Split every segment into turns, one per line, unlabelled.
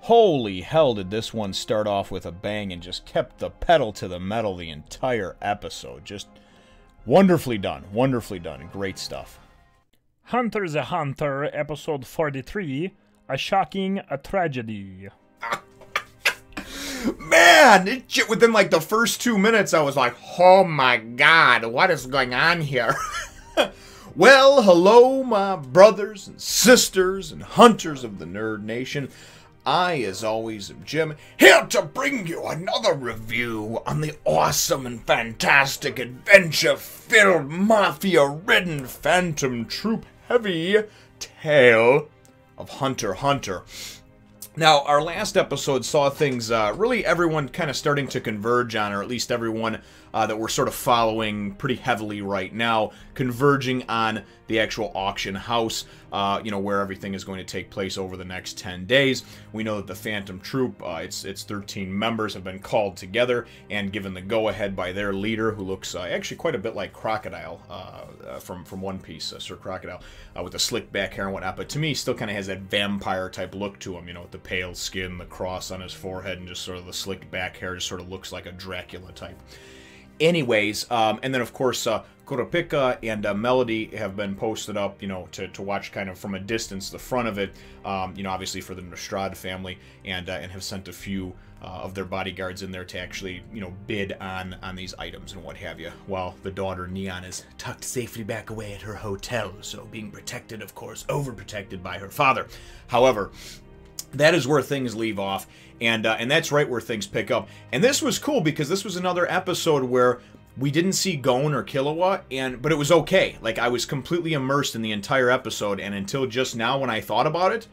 Holy hell, did this one start off with a bang and just kept the pedal to the metal the entire episode. Just wonderfully done, great stuff.
Hunter x Hunter, episode 43, A Shocking Tragedy.
Man, within like the first 2 minutes, I was like, oh my god, what is going on here? Well, hello, my brothers and sisters and hunters of the Nerd Nation. I, as always, am Jim, here to bring you another review on the awesome and fantastic adventure-filled, mafia-ridden, phantom troop-heavy tale of Hunter x Hunter. Now, our last episode saw things, really everyone kind of starting to converge on, or at least everyone that we're sort of following pretty heavily right now, converging on the actual auction house, where everything is going to take place over the next 10 days. We know that the Phantom Troop, its 13 members have been called together and given the go-ahead by their leader, who looks actually quite a bit like Crocodile from One Piece, Sir Crocodile, with the slick back hair and whatnot, but to me, still kind of has that vampire-type look to him, with the pale skin, the cross on his forehead, and just sort of the slicked back hair, just sort of looks like a Dracula type. Anyways, and then of course, Kurapika and Melody have been posted up, to watch kind of from a distance the front of it, obviously for the Nostrad family, and have sent a few of their bodyguards in there to actually, bid on these items and what have you, while the daughter Neon is tucked safely back away at her hotel, so being protected, of course, overprotected by her father. However, that is where things leave off, and that's right where things pick up. And this was cool because this was another episode where we didn't see Gon or Killua, but it was okay. Like, I was completely immersed in the entire episode, and until just now when I thought about it,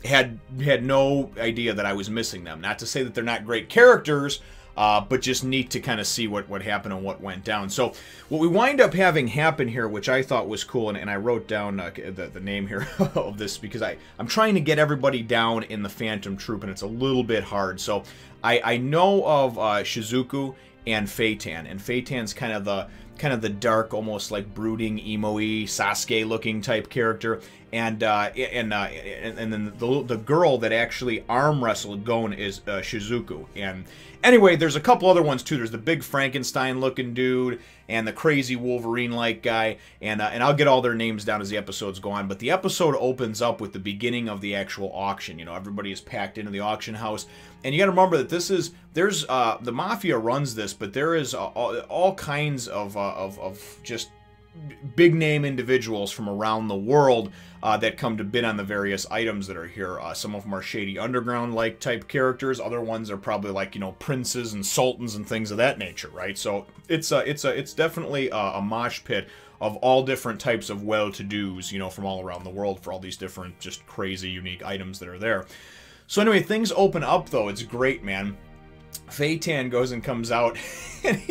had no idea that I was missing them. Not to say that they're not great characters, but just neat to kind of see what happened and what went down. So what we wind up having happen here, which I thought was cool, and I wrote down the name here of this because I'm trying to get everybody down in the Phantom Troop, and it's a little bit hard. So I know of Shizuku and Feitan, and Feitan's kind of the dark, almost like brooding, emo-y, Sasuke-looking type character, and then the girl that actually arm wrestled Gon is Shizuku. And anyway, there's a couple other ones too. There's the big Frankenstein-looking dude and the crazy Wolverine-like guy, and I'll get all their names down as the episodes go on. But the episode opens up with the beginning of the actual auction. Everybody is packed into the auction house, and you got to remember that there's the Mafia runs this, but there is all kinds of just big name individuals from around the world that come to bid on the various items that are here. Some of them are Shady Underground like type characters. Other ones are probably like princes and sultans and things of that nature, right? So it's definitely a mosh pit of all different types of well-to-dos, from all around the world for all these different just crazy unique items that are there. So anyway, things open up though. It's great, man. Feitan goes and comes out, and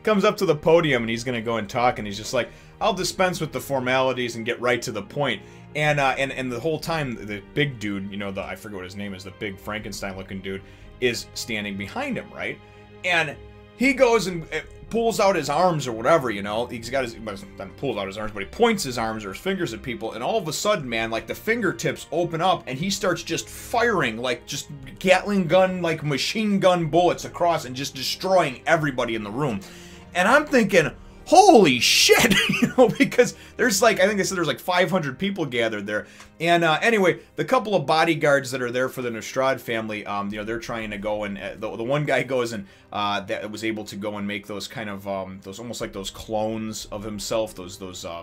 comes up to the podium, and he's gonna go and talk, and he's just like, "I'll dispense with the formalities and get right to the point." And the whole time, the big dude, I forget what his name is, the big Frankenstein-looking dude, is standing behind him, right? And he goes and pulls out his arms or whatever, he's got his, not pulls out his arms, but he points his arms or his fingers at people, and all of a sudden, man, like the fingertips open up, and he starts just firing, like just Gatling gun, like machine gun bullets across, and just destroying everybody in the room. And I'm thinking, holy shit, because there's like, I think they said there's like 500 people gathered there. And anyway, the couple of bodyguards that are there for the Nostrad family, they're trying to go and, the one guy goes and, that was able to go and make those kind of, those almost like those clones of himself, those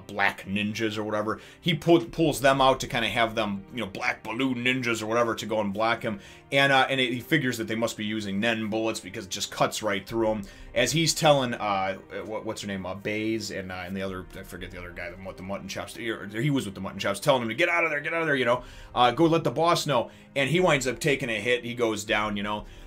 black ninjas or whatever. He pulls them out to kind of have them, black balloon ninjas or whatever to go and block him. And he figures that they must be using Nen bullets because it just cuts right through them. As he's telling, what's her name, Baze, and the other, I forget the other guy, with the mutton chops, he was with the mutton chops, telling him to get out of there, go let the boss know. And he winds up taking a hit, he goes down,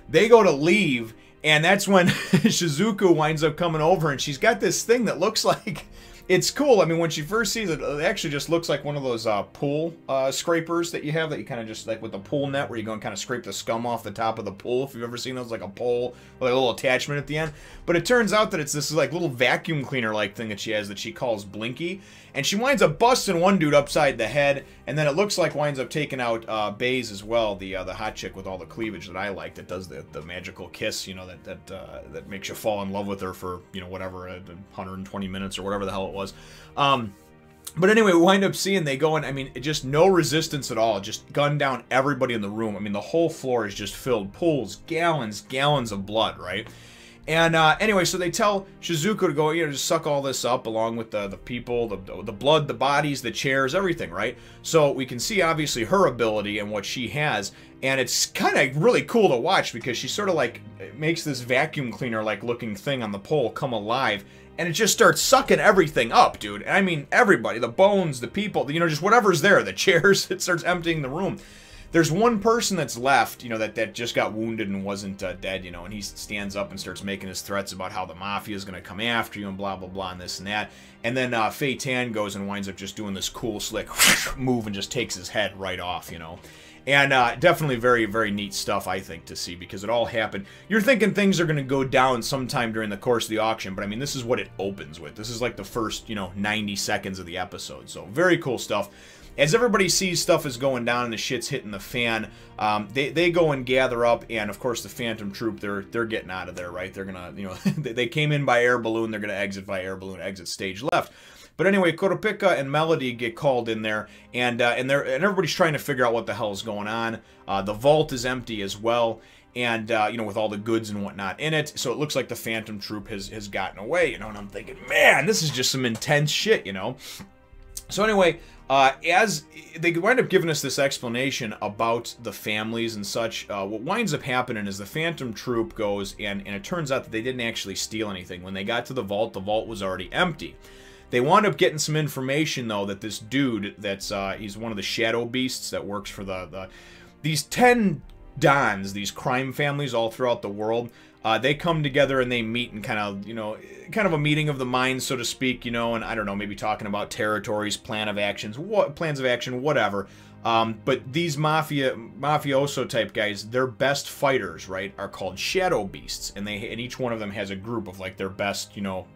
They go to leave, and that's when Shizuku winds up coming over, and she's got this thing that looks like, it's cool. I mean, when she first sees it, it actually just looks like one of those pool scrapers that you have that you kind of just, like with the pool net where you go and kind of scrape the scum off the top of the pool. If you've ever seen those, like a pole with a little attachment at the end. But it turns out that it's this like little vacuum cleaner like thing that she has that she calls Blinky. And she winds up busting one dude upside the head, and then it looks like winds up taking out Baze as well, the hot chick with all the cleavage that I like, that does the magical kiss, you know, that makes you fall in love with her for, you know, whatever, 120 minutes or whatever the hell it was. But anyway, we wind up seeing they go in, I mean, just no resistance at all, just gun down everybody in the room. I mean, the whole floor is just filled, pools, gallons of blood, right? And anyway, so they tell Shizuku to go, you know, just suck all this up along with the people, the blood, the bodies, the chairs, everything, right? So we can see, obviously, her ability and what she has. And it's kind of really cool to watch because she sort of, like, makes this vacuum cleaner-like looking thing on the pole come alive. And it just starts sucking everything up, dude. I mean, everybody, the bones, the people, you know, just whatever's there, the chairs, it starts emptying the room. There's one person that's left, you know, that just got wounded and wasn't dead, you know, and he stands up and starts making his threats about how the mafia is going to come after you and blah, blah, blah, and this and that. And then Fei Tan goes and winds up just doing this cool, slick move and just takes his head right off, you know. And definitely very, very neat stuff, I think, to see, because it all happened. You're thinking things are going to go down sometime during the course of the auction, but I mean, this is what it opens with. This is like the first, you know, 90 seconds of the episode. So very cool stuff. As everybody sees stuff is going down and the shit's hitting the fan, they go and gather up, and of course the Phantom Troop, they're getting out of there, right? They're gonna, you know, they came in by air balloon, they're gonna exit by air balloon, exit stage left. But anyway, Kurapika and Melody get called in there, and everybody's trying to figure out what the hell is going on. The vault is empty as well, and you know, with all the goods and whatnot in it, so it looks like the Phantom Troop has gotten away, you know. And I'm thinking, man, this is just some intense shit, you know. So anyway, as they wind up giving us this explanation about the families and such, what winds up happening is the Phantom Troop goes, and it turns out that they didn't actually steal anything. When they got to the vault was already empty. They wound up getting some information, though, that this dude, he's one of the shadow beasts that works for these 10 Dons, these crime families all throughout the world. They come together and they meet and kind of a meeting of the minds, so to speak, you know, and I don't know, maybe talking about territories, plans of action, whatever. But these mafioso type guys, their best fighters, right, are called shadow beasts, and each one of them has a group of like their best, you know,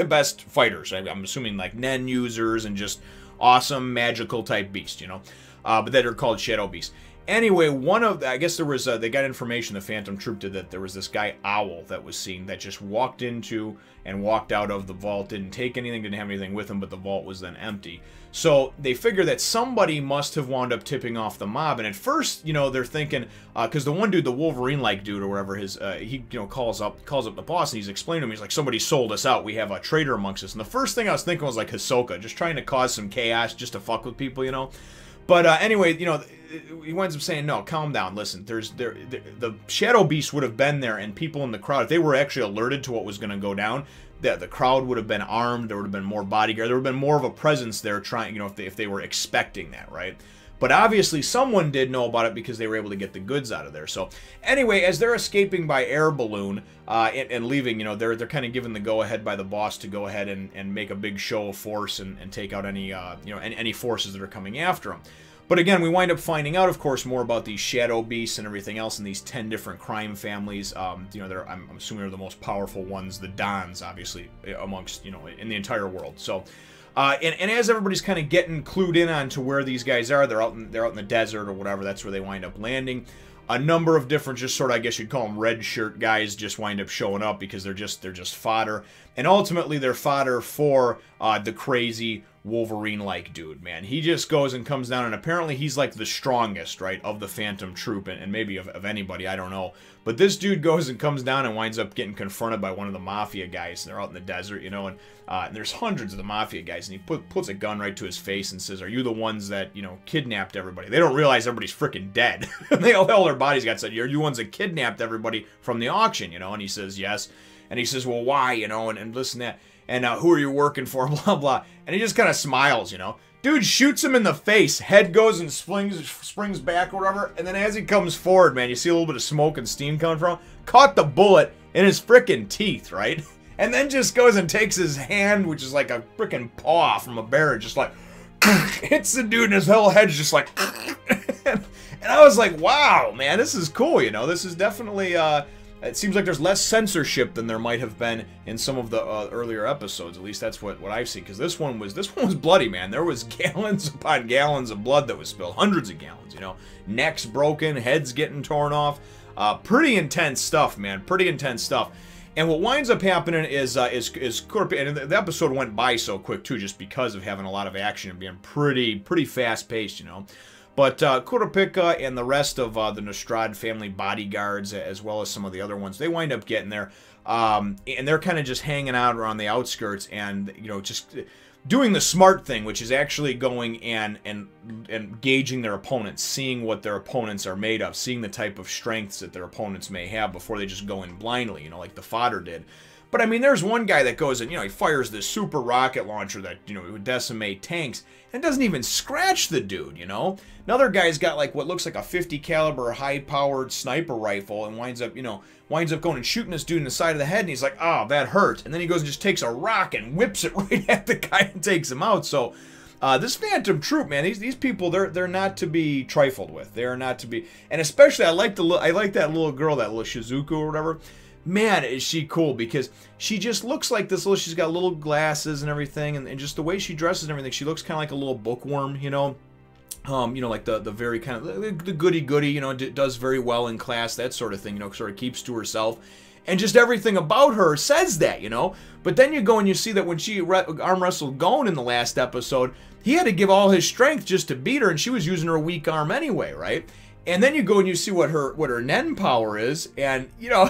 best fighters. I'm assuming like Nen users and just awesome magical type beasts, you know, but that are called shadow beasts. Anyway, I guess there was, they got information, the Phantom Troop did, that there was this guy, Owl, that was seen, that just walked into and walked out of the vault, didn't take anything, didn't have anything with him, but the vault was then empty. So they figure that somebody must have wound up tipping off the mob, and at first, you know, they're thinking, because the one dude, the Wolverine-like dude or whatever, he, you know, calls up the boss, and he's explaining to him, he's like, somebody sold us out, we have a traitor amongst us. And the first thing I was thinking was like Hisoka, just trying to cause some chaos, just to fuck with people, you know. But anyway, you know, he winds up saying, no, calm down, listen, the Shadow Beast would have been there, and people in the crowd, if they were actually alerted to what was going to go down, the crowd would have been armed, there would have been more bodyguard, there would have been more of a presence there trying, you know, if they were expecting that, right? But obviously someone did know about it because they were able to get the goods out of there. So anyway, as they're escaping by air balloon and leaving, you know, they're kind of given the go-ahead by the boss to go ahead and make a big show of force and take out any, you know, any forces that are coming after them. But again, we wind up finding out, of course, more about these shadow beasts and everything else in these 10 different crime families. You know, I'm assuming they're the most powerful ones, the Dons, obviously, amongst, you know, in the entire world. So, and as everybody's kind of getting clued in on to where these guys are, they're out in the desert or whatever. That's where they wind up landing. A number of different, just sort of, I guess you'd call them red shirt guys, just wind up showing up because they're just fodder. And ultimately, they're fodder for the crazy Wolverine-like dude, man. He just goes and comes down, and apparently he's like the strongest, right, of the Phantom Troop, and maybe of anybody, I don't know. But this dude goes and comes down and winds up getting confronted by one of the Mafia guys, and they're out in the desert, you know, and there's hundreds of the Mafia guys, and he puts a gun right to his face and says, are you the ones that, you know, kidnapped everybody? They don't realize everybody's freaking dead. They all their bodies got said, you're the ones that kidnapped everybody from the auction, you know, and he says, yes. And he says, well, why, you know, and listen to that. And who are you working for, blah, blah. And he just kind of smiles, you know. Dude shoots him in the face. Head goes and springs back or whatever. And then as he comes forward, man, you see a little bit of smoke and steam coming from him. Caught the bullet in his frickin' teeth, right? and then just goes and takes his hand, which is like a freaking paw from a bear, just like hits the dude, and his whole head's just like. And I was like, wow, man, this is cool, you know. This is definitely, it seems like there's less censorship than there might have been in some of the earlier episodes. At least that's what I've seen, because this one was bloody, man. There was gallons upon gallons of blood that was spilled, hundreds of gallons, you know. Necks broken, heads getting torn off. Pretty intense stuff, man. Pretty intense stuff. And what winds up happening is Kurapika, and the episode went by so quick too, just because of having a lot of action and being pretty fast paced, you know. But Kurapika and the rest of the Nostrad family bodyguards, as well as some of the other ones, they wind up getting there, and they're kind of just hanging out around the outskirts, and you know, just doing the smart thing, which is actually going and gauging their opponents, seeing what their opponents are made of, seeing the type of strengths that their opponents may have before they just go in blindly, you know, like the fodder did. But I mean, there's one guy that goes and, you know, he fires this super rocket launcher that, you know, would decimate tanks, and doesn't even scratch the dude, you know. Another guy's got like what looks like a 50 caliber high-powered sniper rifle, and winds up going and shooting this dude in the side of the head, and he's like, oh, that hurt. And then he goes and just takes a rock and whips it right at the guy and takes him out. So this Phantom Troop, man, these people, they're not to be trifled with. They are not to be, and especially I like that little girl, that little Shizuku or whatever. Man, is she cool, because she just looks like this little, she's got little glasses and everything, and just the way she dresses and everything, she looks kind of like a little bookworm, you know. You know, like the very kind of the goody-goody, you know, does very well in class, that sort of thing, you know, sort of keeps to herself. And just everything about her says that, you know. But then you go and you see that when she arm wrestled Gon in the last episode, he had to give all his strength just to beat her, and she was using her weak arm anyway, right? And then you go and you see what her Nen power is, and, you know,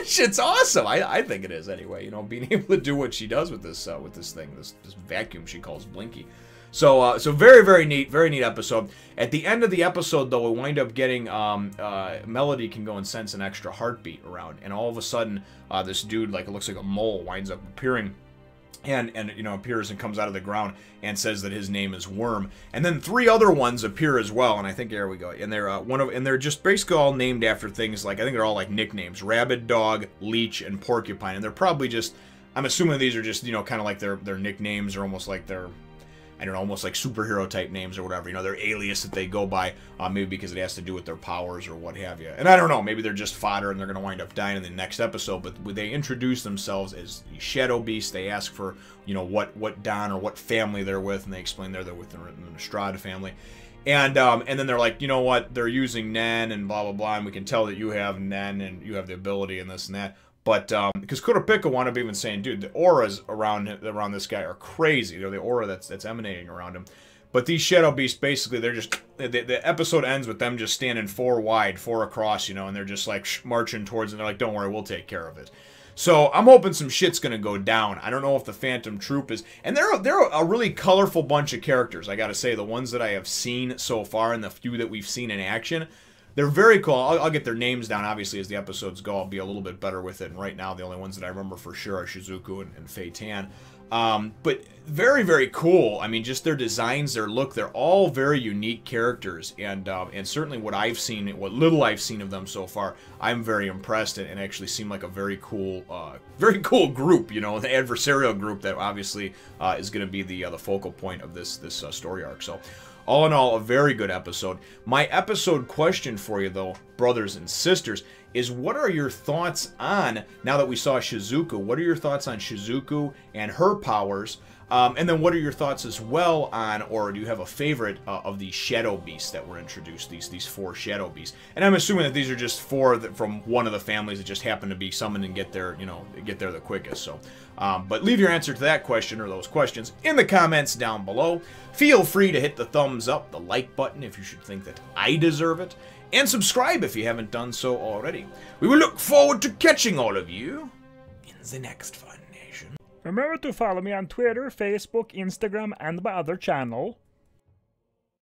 shit's awesome. I think it is anyway, you know, being able to do what she does with this thing, this vacuum she calls Blinky. So very neat episode. At the end of the episode, though, we wind up getting Melody can go and sense an extra heartbeat around, and all of a sudden, this dude, like, it looks like a mole, winds up appearing, and you know, appears and comes out of the ground and says that his name is Worm. And then 3 other ones appear as well, and I think there we go. And they're just basically all named after things, like, I think they're all like nicknames: Rabbit, Dog, Leech, and Porcupine. And they're probably just, I'm assuming these are just, you know, kind of like their nicknames, or almost like their, I don't know, almost like superhero type names or whatever, you know, their alias that they go by, maybe because it has to do with their powers or what have you. And I don't know, maybe they're just fodder and they're going to wind up dying in the next episode, but when they introduce themselves as the Shadow Beast, they ask for, you know, what Don or what family they're with, and they explain they're with the Nostrada family. And then they're like, you know what, they're using Nen and blah, blah, blah, and we can tell that you have Nen and you have the ability and this and that. But, because Kurapika wound up even saying, dude, the auras around this guy are crazy. You know, the aura that's emanating around him. But these Shadow Beasts, basically, they're just, the episode ends with them just standing 4 wide, 4 across, you know, and they're just, like, marching towards it, and they're like, don't worry, we'll take care of it. So, I'm hoping some shit's gonna go down. I don't know if the Phantom Troop is, and they're a really colorful bunch of characters, I gotta say. The ones that I have seen so far, and the few that we've seen in action, they're very cool. I'll get their names down, obviously, as the episodes go. I'll be a little bit better with it. And right now, the only ones that I remember for sure are Shizuku and Fei Tan. But very cool. I mean, just their designs, their look, they're all very unique characters. And certainly what little I've seen of them so far, I'm very impressed, and actually seem like a very cool group, you know, the adversarial group that obviously is going to be the focal point of this story arc. So, all in all, a very good episode. My episode question for you, though, brothers and sisters, is what are your thoughts on, now that we saw Shizuku, what are your thoughts on Shizuku and her powers? And then what are your thoughts as well on, or do you have a favorite of the Shadow Beasts that were introduced, these 4 Shadow Beasts? And I'm assuming that these are just 4 from one of the families that just happen to be summoned and get there, you know, get there the quickest. So, but leave your answer to that question, or those questions, in the comments down below. Feel free to hit the thumbs up, the like button if you should think that I deserve it, and subscribe if you haven't done so already. We will look forward to catching all of you in the next Fun Nation.
Remember to follow me on Twitter, Facebook, Instagram, and my other channel.